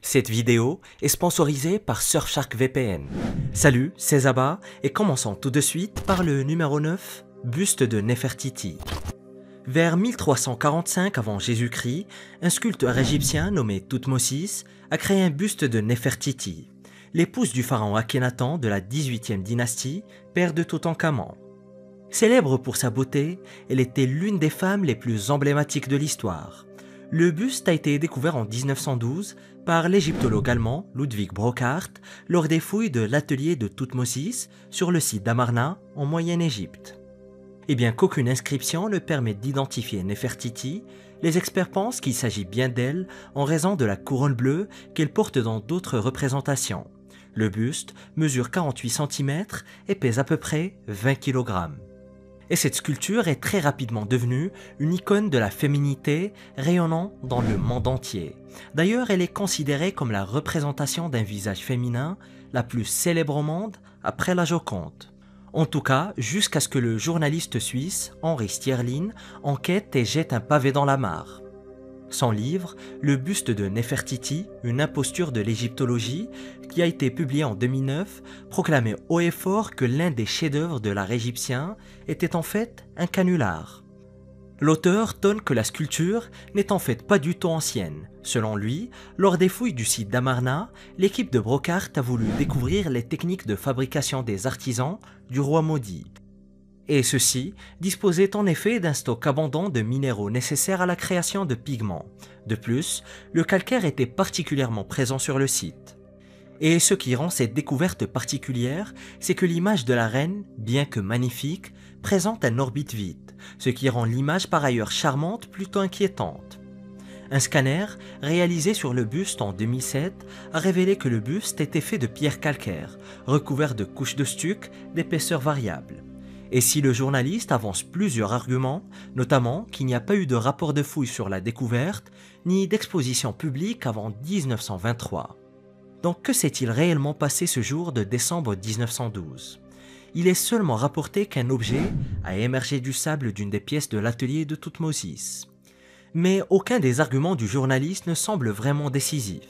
Cette vidéo est sponsorisée par Surfshark VPN. Salut, c'est Zaba et commençons tout de suite par le numéro 9, buste de Néfertiti. Vers 1345 avant Jésus-Christ, un sculpteur égyptien nommé Thoutmôsis a créé un buste de Néfertiti, l'épouse du pharaon Akhénaton de la 18e dynastie, père de Toutankhamon. Célèbre pour sa beauté, elle était l'une des femmes les plus emblématiques de l'histoire. Le buste a été découvert en 1912 par l'égyptologue allemand Ludwig Brocard lors des fouilles de l'atelier de Thoutmôsis sur le site d'Amarna en Moyenne-Égypte. Et bien qu'aucune inscription ne permette d'identifier Néfertiti, les experts pensent qu'il s'agit bien d'elle en raison de la couronne bleue qu'elle porte dans d'autres représentations. Le buste mesure 48 cm et pèse à peu près 20 kg. Et cette sculpture est très rapidement devenue une icône de la féminité rayonnant dans le monde entier. D'ailleurs, elle est considérée comme la représentation d'un visage féminin la plus célèbre au monde après la Joconde. En tout cas, jusqu'à ce que le journaliste suisse Henri Stierlin enquête et jette un pavé dans la mare. Son livre, Le buste de Néfertiti, une imposture de l'égyptologie, qui a été publié en 2009, proclamait haut et fort que l'un des chefs-d'œuvre de l'art égyptien était en fait un canular. L'auteur tonne que la sculpture n'est en fait pas du tout ancienne. Selon lui, lors des fouilles du site d'Amarna, l'équipe de Brocard a voulu découvrir les techniques de fabrication des artisans du roi maudit. Et ceux-ci disposaient en effet d'un stock abondant de minéraux nécessaires à la création de pigments. De plus, le calcaire était particulièrement présent sur le site. Et ce qui rend cette découverte particulière, c'est que l'image de la reine, bien que magnifique, présente un orbite vide, ce qui rend l'image par ailleurs charmante plutôt inquiétante. Un scanner, réalisé sur le buste en 2007, a révélé que le buste était fait de pierres calcaires, recouvert de couches de stuc d'épaisseur variable. Et si le journaliste avance plusieurs arguments, notamment qu'il n'y a pas eu de rapport de fouille sur la découverte, ni d'exposition publique avant 1923. Donc que s'est-il réellement passé ce jour de décembre 1912 ? Il est seulement rapporté qu'un objet a émergé du sable d'une des pièces de l'atelier de Thoutmôsis. Mais aucun des arguments du journaliste ne semble vraiment décisif.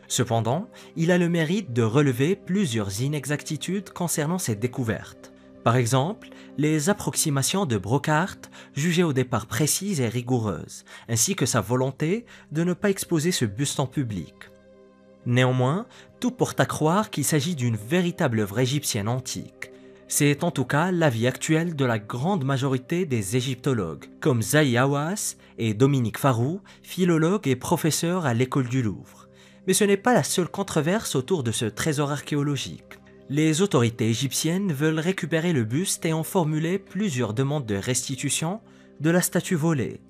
Cependant, il a le mérite de relever plusieurs inexactitudes concernant cette découverte. Par exemple, les approximations de Brocard, jugées au départ précises et rigoureuses, ainsi que sa volonté de ne pas exposer ce buste en public. Néanmoins, tout porte à croire qu'il s'agit d'une véritable œuvre égyptienne antique. C'est en tout cas l'avis actuel de la grande majorité des égyptologues, comme Zahi Hawass et Dominique Farrou, philologues et professeurs à l'école du Louvre. Mais ce n'est pas la seule controverse autour de ce trésor archéologique. Les autorités égyptiennes veulent récupérer le buste et ont formulé plusieurs demandes de restitution de la statue volée.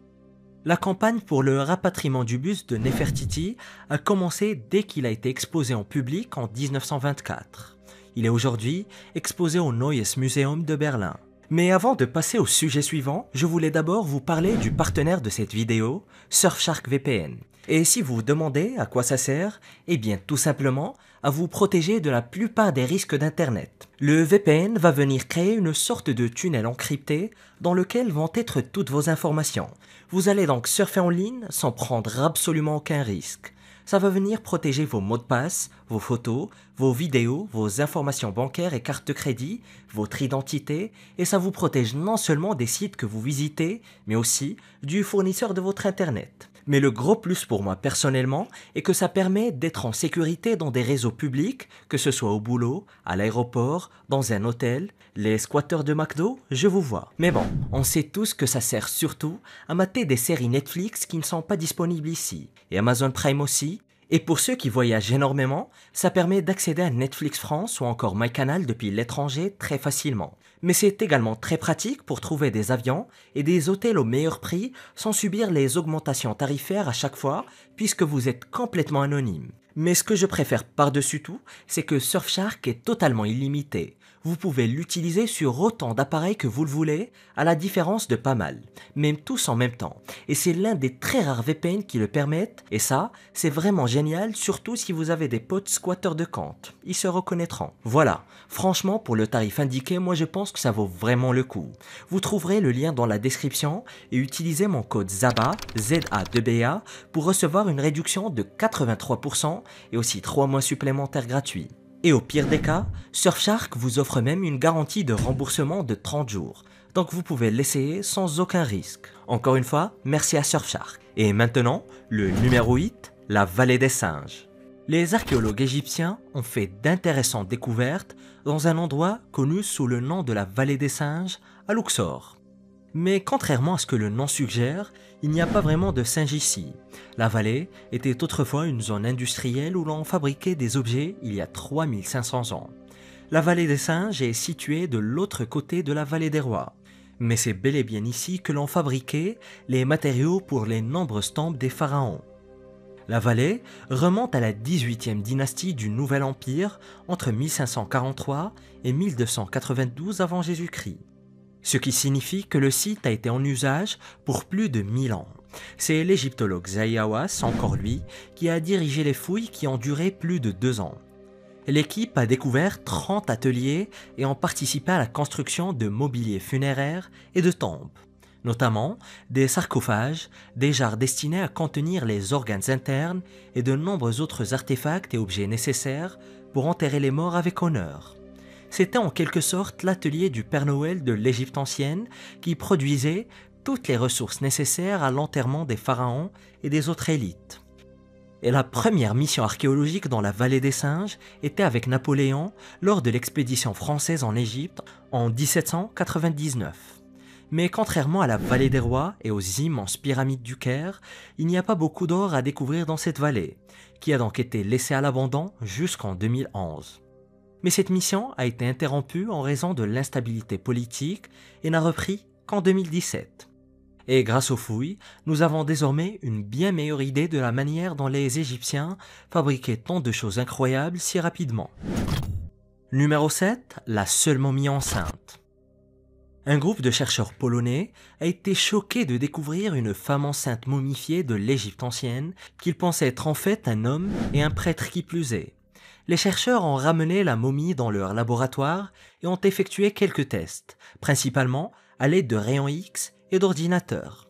La campagne pour le rapatriement du buste de Néfertiti a commencé dès qu'il a été exposé en public en 1924. Il est aujourd'hui exposé au Neues Museum de Berlin. Mais avant de passer au sujet suivant, je voulais d'abord vous parler du partenaire de cette vidéo, Surfshark VPN. Et si vous vous demandez à quoi ça sert, eh bien tout simplement à vous protéger de la plupart des risques d'Internet. Le VPN va venir créer une sorte de tunnel encrypté dans lequel vont être toutes vos informations. Vous allez donc surfer en ligne sans prendre absolument aucun risque. Ça va venir protéger vos mots de passe, vos photos, vos vidéos, vos informations bancaires et cartes de crédit, votre identité, et ça vous protège non seulement des sites que vous visitez, mais aussi du fournisseur de votre Internet. Mais le gros plus pour moi personnellement est que ça permet d'être en sécurité dans des réseaux publics, que ce soit au boulot, à l'aéroport, dans un hôtel, les squatteurs de McDo, je vous vois. Mais bon, on sait tous que ça sert surtout à mater des séries Netflix qui ne sont pas disponibles ici, et Amazon Prime aussi. Et pour ceux qui voyagent énormément, ça permet d'accéder à Netflix France ou encore MyCanal depuis l'étranger très facilement. Mais c'est également très pratique pour trouver des avions et des hôtels au meilleur prix sans subir les augmentations tarifaires à chaque fois puisque vous êtes complètement anonyme. Mais ce que je préfère par-dessus tout, c'est que Surfshark est totalement illimité. Vous pouvez l'utiliser sur autant d'appareils que vous le voulez, à la différence de pas mal, même tous en même temps. Et c'est l'un des très rares VPN qui le permettent, et ça, c'est vraiment génial, surtout si vous avez des potes squatteurs de compte. Ils se reconnaîtront. Voilà, franchement, pour le tarif indiqué, moi je pense que ça vaut vraiment le coup. Vous trouverez le lien dans la description et utilisez mon code ZABA, Z-A-2-B-A, pour recevoir une réduction de 83% d'inscription et aussi 3 mois supplémentaires gratuits. Et au pire des cas, Surfshark vous offre même une garantie de remboursement de 30 jours. Donc vous pouvez l'essayer sans aucun risque. Encore une fois, merci à Surfshark. Et maintenant, le numéro 8, la vallée des singes. Les archéologues égyptiens ont fait d'intéressantes découvertes dans un endroit connu sous le nom de la vallée des singes, à Luxor. Mais contrairement à ce que le nom suggère, il n'y a pas vraiment de singes ici. La vallée était autrefois une zone industrielle où l'on fabriquait des objets il y a 3500 ans. La vallée des singes est située de l'autre côté de la vallée des rois. Mais c'est bel et bien ici que l'on fabriquait les matériaux pour les nombreuses tombes des pharaons. La vallée remonte à la 18e dynastie du Nouvel Empire entre 1543 et 1292 avant Jésus-Christ. Ce qui signifie que le site a été en usage pour plus de 1000 ans. C'est l'égyptologue Zahi Hawass, encore lui, qui a dirigé les fouilles qui ont duré plus de 2 ans. L'équipe a découvert 30 ateliers et ont participé à la construction de mobilier funéraire et de tombes, notamment des sarcophages, des jarres destinés à contenir les organes internes et de nombreux autres artefacts et objets nécessaires pour enterrer les morts avec honneur. C'était en quelque sorte l'atelier du Père Noël de l'Égypte ancienne qui produisait toutes les ressources nécessaires à l'enterrement des pharaons et des autres élites. Et la première mission archéologique dans la vallée des singes était avec Napoléon lors de l'expédition française en Égypte en 1799. Mais contrairement à la vallée des rois et aux immenses pyramides du Caire, il n'y a pas beaucoup d'or à découvrir dans cette vallée, qui a donc été laissée à l'abandon jusqu'en 2011. Mais cette mission a été interrompue en raison de l'instabilité politique et n'a repris qu'en 2017. Et grâce aux fouilles, nous avons désormais une bien meilleure idée de la manière dont les Égyptiens fabriquaient tant de choses incroyables si rapidement. Numéro 7, la seule momie enceinte. Un groupe de chercheurs polonais a été choqué de découvrir une femme enceinte momifiée de l'Égypte ancienne qu'ils pensaient être en fait un homme et un prêtre qui plus est. Les chercheurs ont ramené la momie dans leur laboratoire et ont effectué quelques tests, principalement à l'aide de rayons X et d'ordinateurs.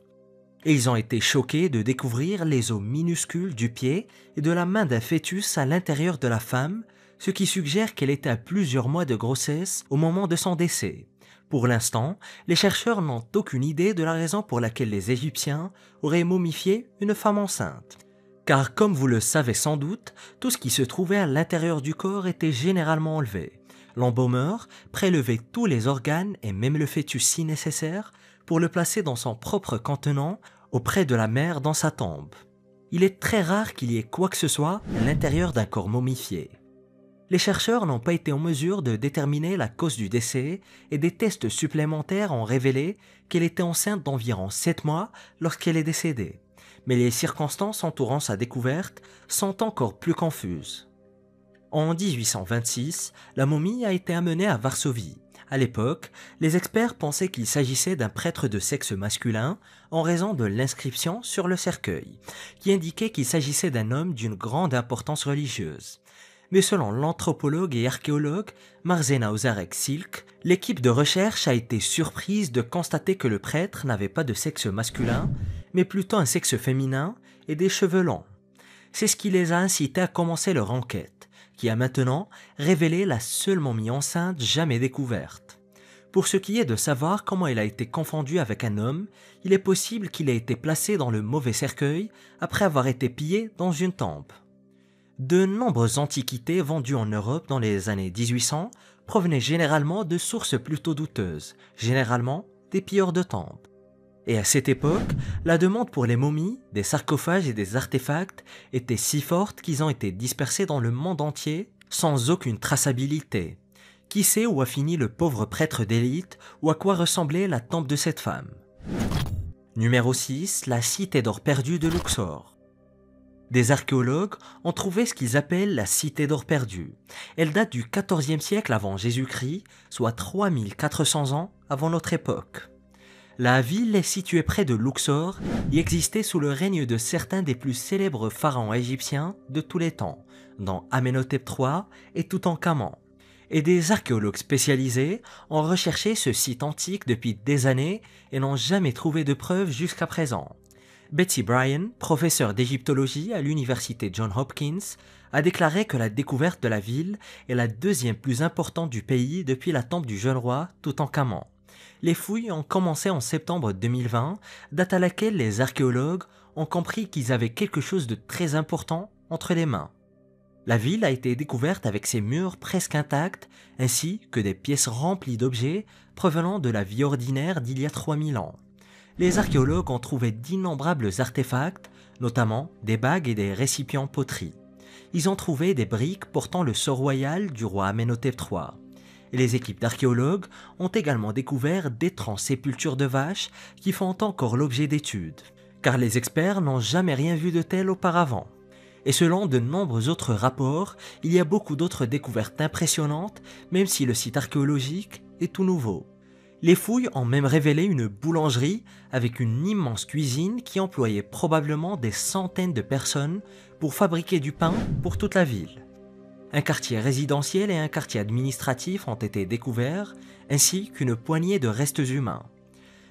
Et ils ont été choqués de découvrir les os minuscules du pied et de la main d'un fœtus à l'intérieur de la femme, ce qui suggère qu'elle était à plusieurs mois de grossesse au moment de son décès. Pour l'instant, les chercheurs n'ont aucune idée de la raison pour laquelle les Égyptiens auraient momifié une femme enceinte. Car comme vous le savez sans doute, tout ce qui se trouvait à l'intérieur du corps était généralement enlevé. L'embaumeur prélevait tous les organes et même le fœtus si nécessaire pour le placer dans son propre contenant auprès de la mère dans sa tombe. Il est très rare qu'il y ait quoi que ce soit à l'intérieur d'un corps momifié. Les chercheurs n'ont pas été en mesure de déterminer la cause du décès et des tests supplémentaires ont révélé qu'elle était enceinte d'environ 7 mois lorsqu'elle est décédée. Mais les circonstances entourant sa découverte sont encore plus confuses. En 1826, la momie a été amenée à Varsovie. À l'époque, les experts pensaient qu'il s'agissait d'un prêtre de sexe masculin en raison de l'inscription sur le cercueil, qui indiquait qu'il s'agissait d'un homme d'une grande importance religieuse. Mais selon l'anthropologue et archéologue Marzena Ozarek-Silk, l'équipe de recherche a été surprise de constater que le prêtre n'avait pas de sexe masculin, mais plutôt un sexe féminin et des cheveux longs. C'est ce qui les a incités à commencer leur enquête, qui a maintenant révélé la seule momie enceinte jamais découverte. Pour ce qui est de savoir comment elle a été confondue avec un homme, il est possible qu'il ait été placé dans le mauvais cercueil après avoir été pillé dans une tombe. De nombreuses antiquités vendues en Europe dans les années 1800 provenaient généralement de sources plutôt douteuses, généralement des pilleurs de tombes. Et à cette époque, la demande pour les momies, des sarcophages et des artefacts était si forte qu'ils ont été dispersés dans le monde entier sans aucune traçabilité. Qui sait où a fini le pauvre prêtre d'élite ou à quoi ressemblait la tombe de cette femme? Numéro 6, la cité d'or perdue de Luxor. Des archéologues ont trouvé ce qu'ils appellent la cité d'or perdue. Elle date du XIVe siècle avant Jésus-Christ, soit 3400 ans avant notre époque. La ville est située près de Luxor et existait sous le règne de certains des plus célèbres pharaons égyptiens de tous les temps, dont Amenhotep III et Toutankhamon. Et des archéologues spécialisés ont recherché ce site antique depuis des années et n'ont jamais trouvé de preuves jusqu'à présent. Betsy Bryan, professeure d'égyptologie à l'université Johns Hopkins, a déclaré que la découverte de la ville est la deuxième plus importante du pays depuis la tombe du jeune roi Toutankhamon. Les fouilles ont commencé en septembre 2020, date à laquelle les archéologues ont compris qu'ils avaient quelque chose de très important entre les mains. La ville a été découverte avec ses murs presque intacts, ainsi que des pièces remplies d'objets provenant de la vie ordinaire d'il y a 3000 ans. Les archéologues ont trouvé d'innombrables artefacts, notamment des bagues et des récipients poterie. Ils ont trouvé des briques portant le sceau royal du roi Amenhotep III. Et les équipes d'archéologues ont également découvert d'étranges sépultures de vaches qui font encore l'objet d'études, car les experts n'ont jamais rien vu de tel auparavant. Et selon de nombreux autres rapports, il y a beaucoup d'autres découvertes impressionnantes, même si le site archéologique est tout nouveau. Les fouilles ont même révélé une boulangerie avec une immense cuisine qui employait probablement des centaines de personnes pour fabriquer du pain pour toute la ville. Un quartier résidentiel et un quartier administratif ont été découverts, ainsi qu'une poignée de restes humains.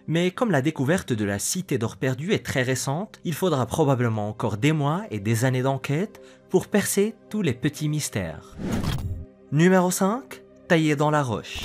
Mais comme la découverte de la cité d'or perdue est très récente, il faudra probablement encore des mois et des années d'enquête pour percer tous les petits mystères. Numéro 5. Taillé dans la roche.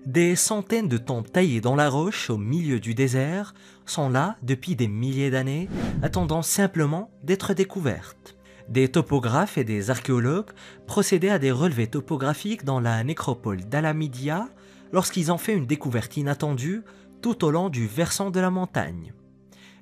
Des centaines de tombes taillées dans la roche au milieu du désert sont là depuis des milliers d'années, attendant simplement d'être découvertes. Des topographes et des archéologues procédaient à des relevés topographiques dans la nécropole d'Alamidia lorsqu'ils ont fait une découverte inattendue tout au long du versant de la montagne.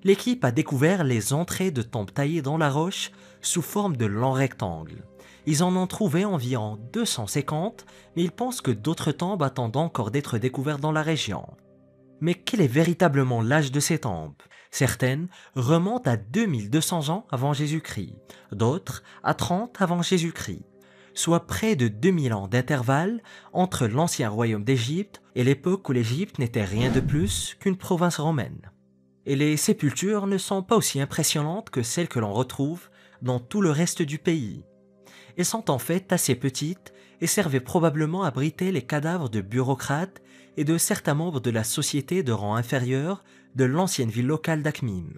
L'équipe a découvert les entrées de tombes taillées dans la roche sous forme de longs rectangles. Ils en ont trouvé environ 250, mais ils pensent que d'autres tombes attendent encore d'être découvertes dans la région. Mais quel est véritablement l'âge de ces tombes? Certaines remontent à 2200 ans avant Jésus-Christ, d'autres à 30 avant Jésus-Christ, soit près de 2000 ans d'intervalle entre l'ancien royaume d'Égypte et l'époque où l'Égypte n'était rien de plus qu'une province romaine. Et les sépultures ne sont pas aussi impressionnantes que celles que l'on retrouve dans tout le reste du pays. Elles sont en fait assez petites et servaient probablement à abriter les cadavres de bureaucrates et de certains membres de la société de rang inférieur de l'ancienne ville locale d'Akhmim.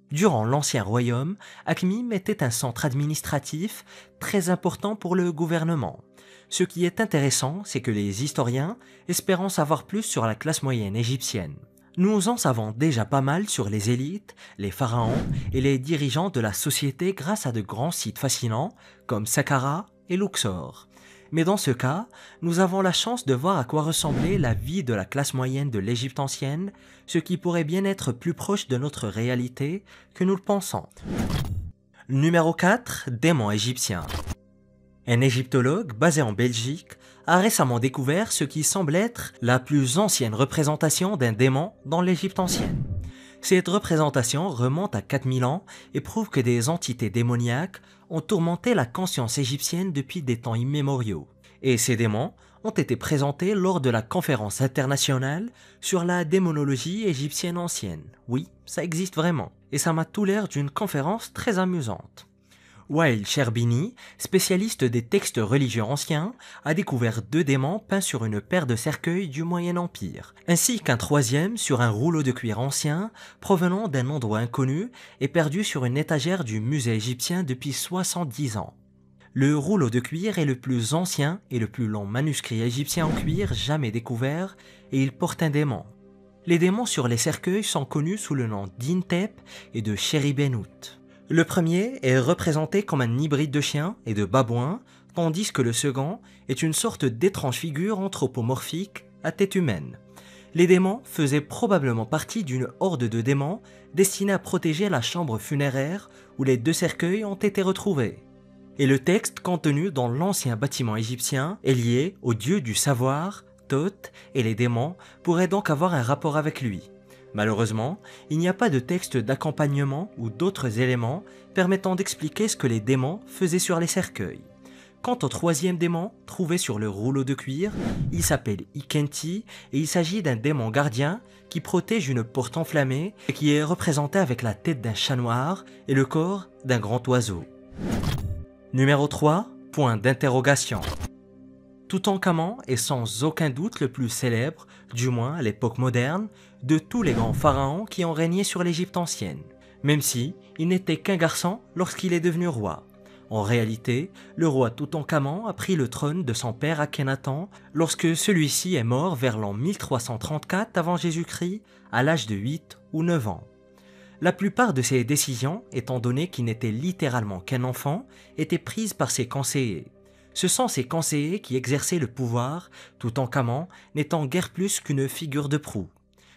Durant l'ancien royaume, Akhmim était un centre administratif très important pour le gouvernement. Ce qui est intéressant, c'est que les historiens espèrent en savoir plus sur la classe moyenne égyptienne. Nous en savons déjà pas mal sur les élites, les pharaons et les dirigeants de la société grâce à de grands sites fascinants comme Saqqara et Luxor. Mais dans ce cas, nous avons la chance de voir à quoi ressemblait la vie de la classe moyenne de l'Égypte ancienne, ce qui pourrait bien être plus proche de notre réalité que nous le pensons. Numéro 4. Démons égyptiens. Un égyptologue basé en Belgique a récemment découvert ce qui semble être la plus ancienne représentation d'un démon dans l'Égypte ancienne. Cette représentation remonte à 4000 ans et prouve que des entités démoniaques ont tourmenté la conscience égyptienne depuis des temps immémoriaux. Et ces démons ont été présentés lors de la conférence internationale sur la démonologie égyptienne ancienne. Oui, ça existe vraiment. Et ça m'a tout l'air d'une conférence très amusante. Wael Sherbini, spécialiste des textes religieux anciens, a découvert 2 démons peints sur une paire de cercueils du Moyen Empire, ainsi qu'un 3e sur un rouleau de cuir ancien provenant d'un endroit inconnu et perdu sur une étagère du musée égyptien depuis 70 ans. Le rouleau de cuir est le plus ancien et le plus long manuscrit égyptien en cuir jamais découvert et il porte un démon. Les démons sur les cercueils sont connus sous le nom d'Intep et de Chéribenout. Le premier est représenté comme un hybride de chien et de babouin, tandis que le second est une sorte d'étrange figure anthropomorphique à tête humaine. Les démons faisaient probablement partie d'une horde de démons destinée à protéger la chambre funéraire où les 2 cercueils ont été retrouvés. Et le texte contenu dans l'ancien bâtiment égyptien est lié au dieu du savoir, Thoth, et les démons pourraient donc avoir un rapport avec lui. Malheureusement, il n'y a pas de texte d'accompagnement ou d'autres éléments permettant d'expliquer ce que les démons faisaient sur les cercueils. Quant au 3e démon, trouvé sur le rouleau de cuir, il s'appelle Ikenti et il s'agit d'un démon gardien qui protège une porte enflammée et qui est représenté avec la tête d'un chat noir et le corps d'un grand oiseau. Numéro 3. Point d'interrogation. Toutankhamon est sans aucun doute le plus célèbre, du moins à l'époque moderne, de tous les grands pharaons qui ont régné sur l'Égypte ancienne, même si il n'était qu'un garçon lorsqu'il est devenu roi. En réalité, le roi Toutankhamon a pris le trône de son père Akhenaton lorsque celui-ci est mort vers l'an 1334 avant Jésus-Christ à l'âge de 8 ou 9 ans. La plupart de ces décisions, étant donné qu'il n'était littéralement qu'un enfant, étaient prises par ses conseillers. Ce sont ces conseillers qui exerçaient le pouvoir, Toutankhamon n'étant guère plus qu'une figure de proue.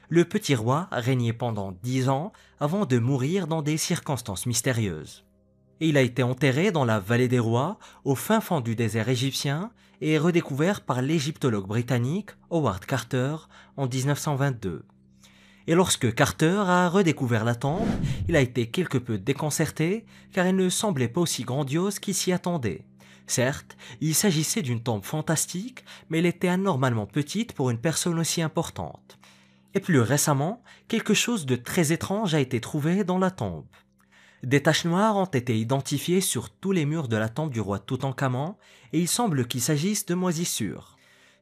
Le petit roi a régné pendant 10 ans avant de mourir dans des circonstances mystérieuses. Et il a été enterré dans la vallée des rois, au fin fond du désert égyptien, et redécouvert par l'égyptologue britannique Howard Carter en 1922. Et lorsque Carter a redécouvert la tombe, il a été quelque peu déconcerté car elle ne semblait pas aussi grandiose qu'il s'y attendait. Certes, il s'agissait d'une tombe fantastique, mais elle était anormalement petite pour une personne aussi importante. Et plus récemment, quelque chose de très étrange a été trouvé dans la tombe. Des taches noires ont été identifiées sur tous les murs de la tombe du roi Toutankhamon et il semble qu'il s'agisse de moisissures.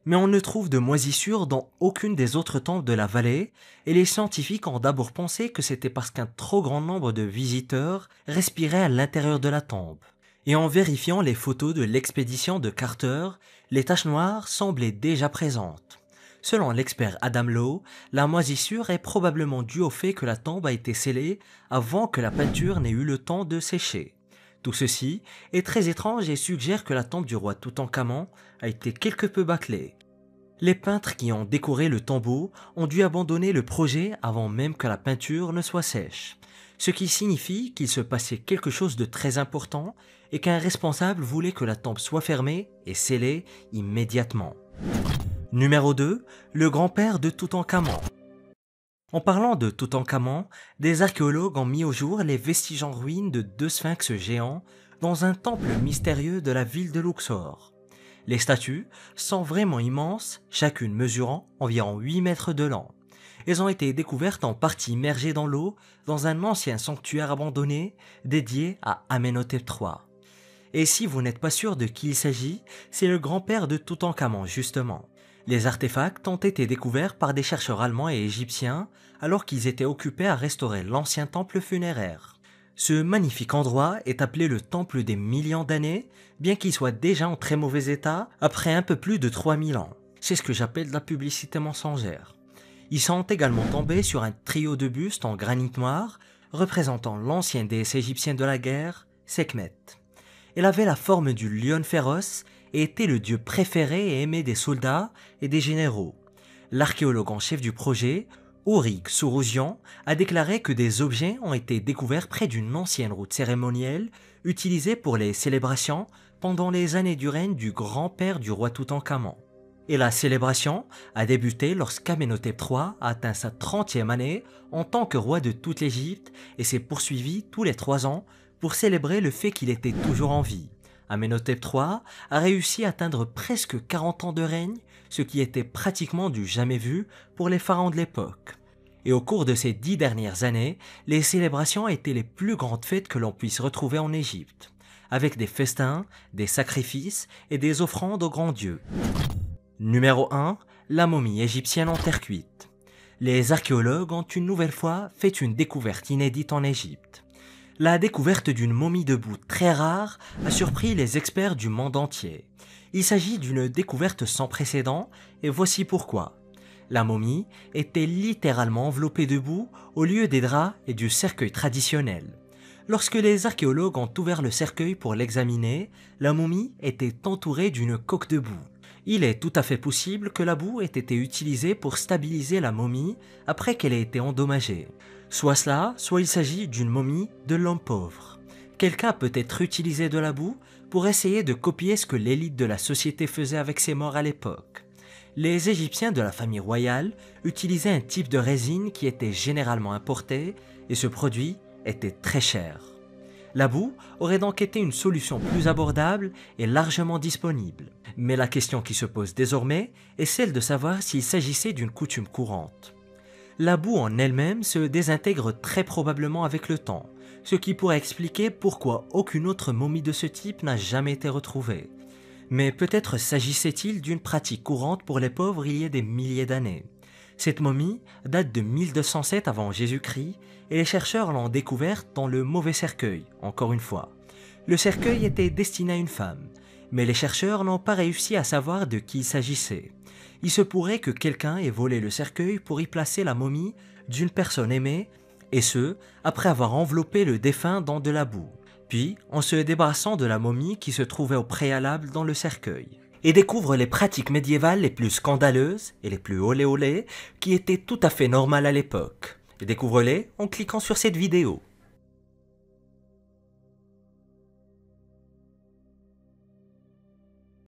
Mais on ne trouve de moisissures dans aucune des autres tombes de la vallée et les scientifiques ont d'abord pensé que c'était parce qu'un trop grand nombre de visiteurs respiraient à l'intérieur de la tombe. Et en vérifiant les photos de l'expédition de Carter, les taches noires semblaient déjà présentes. Selon l'expert Adam Lowe, la moisissure est probablement due au fait que la tombe a été scellée avant que la peinture n'ait eu le temps de sécher. Tout ceci est très étrange et suggère que la tombe du roi Toutankhamon a été quelque peu bâclée. Les peintres qui ont décoré le tombeau ont dû abandonner le projet avant même que la peinture ne soit sèche, ce qui signifie qu'il se passait quelque chose de très important et qu'un responsable voulait que la tombe soit fermée et scellée immédiatement. Numéro 2, le grand-père de Toutankhamon. En parlant de Toutankhamon, des archéologues ont mis au jour les vestiges en ruine de 2 sphinx géants dans un temple mystérieux de la ville de Luxor. Les statues sont vraiment immenses, chacune mesurant environ 8 mètres de long. Elles ont été découvertes en partie immergées dans l'eau dans un ancien sanctuaire abandonné dédié à Amenhotep III. Et si vous n'êtes pas sûr de qui il s'agit, c'est le grand-père de Toutankhamon justement. Les artefacts ont été découverts par des chercheurs allemands et égyptiens alors qu'ils étaient occupés à restaurer l'ancien temple funéraire. Ce magnifique endroit est appelé le temple des millions d'années, bien qu'il soit déjà en très mauvais état après un peu plus de 3000 ans. C'est ce que j'appelle de la publicité mensongère. Ils sont également tombés sur un trio de bustes en granit noir représentant l'ancienne déesse égyptienne de la guerre, Sekhmet. Elle avait la forme du lion féroce et était le dieu préféré et aimé des soldats et des généraux. L'archéologue en chef du projet, Ulrich Suruzian, a déclaré que des objets ont été découverts près d'une ancienne route cérémonielle utilisée pour les célébrations pendant les années du règne du grand-père du roi Toutankhamon. Et la célébration a débuté lorsqu'Amenhotep III a atteint sa 30e année en tant que roi de toute l'Égypte et s'est poursuivi tous les 3 ans pour célébrer le fait qu'il était toujours en vie. Amenhotep III a réussi à atteindre presque 40 ans de règne, ce qui était pratiquement du jamais vu pour les pharaons de l'époque. Et au cours de ces 10 dernières années, les célébrations étaient les plus grandes fêtes que l'on puisse retrouver en Égypte, avec des festins, des sacrifices et des offrandes aux grands dieux. Numéro 1, la momie égyptienne en terre cuite. Les archéologues ont une nouvelle fois fait une découverte inédite en Égypte. La découverte d'une momie debout très rare a surpris les experts du monde entier. Il s'agit d'une découverte sans précédent et voici pourquoi. La momie était littéralement enveloppée de boue au lieu des draps et du cercueil traditionnel. Lorsque les archéologues ont ouvert le cercueil pour l'examiner, la momie était entourée d'une coque de boue. Il est tout à fait possible que la boue ait été utilisée pour stabiliser la momie après qu'elle ait été endommagée. Soit cela, soit il s'agit d'une momie de l'homme pauvre. Quelqu'un peut être utilisé de la boue pour essayer de copier ce que l'élite de la société faisait avec ses morts à l'époque. Les Égyptiens de la famille royale utilisaient un type de résine qui était généralement importé et ce produit était très cher. La boue aurait donc été une solution plus abordable et largement disponible. Mais la question qui se pose désormais est celle de savoir s'il s'agissait d'une coutume courante. La boue en elle-même se désintègre très probablement avec le temps, ce qui pourrait expliquer pourquoi aucune autre momie de ce type n'a jamais été retrouvée. Mais peut-être s'agissait-il d'une pratique courante pour les pauvres il y a des milliers d'années. Cette momie date de 1207 avant Jésus-Christ et les chercheurs l'ont découverte dans le mauvais cercueil, encore une fois. Le cercueil était destiné à une femme, mais les chercheurs n'ont pas réussi à savoir de qui il s'agissait. Il se pourrait que quelqu'un ait volé le cercueil pour y placer la momie d'une personne aimée, et ce, après avoir enveloppé le défunt dans de la boue, puis en se débarrassant de la momie qui se trouvait au préalable dans le cercueil. Et découvre les pratiques médiévales les plus scandaleuses et les plus olé olé qui étaient tout à fait normales à l'époque. Et découvre-les en cliquant sur cette vidéo.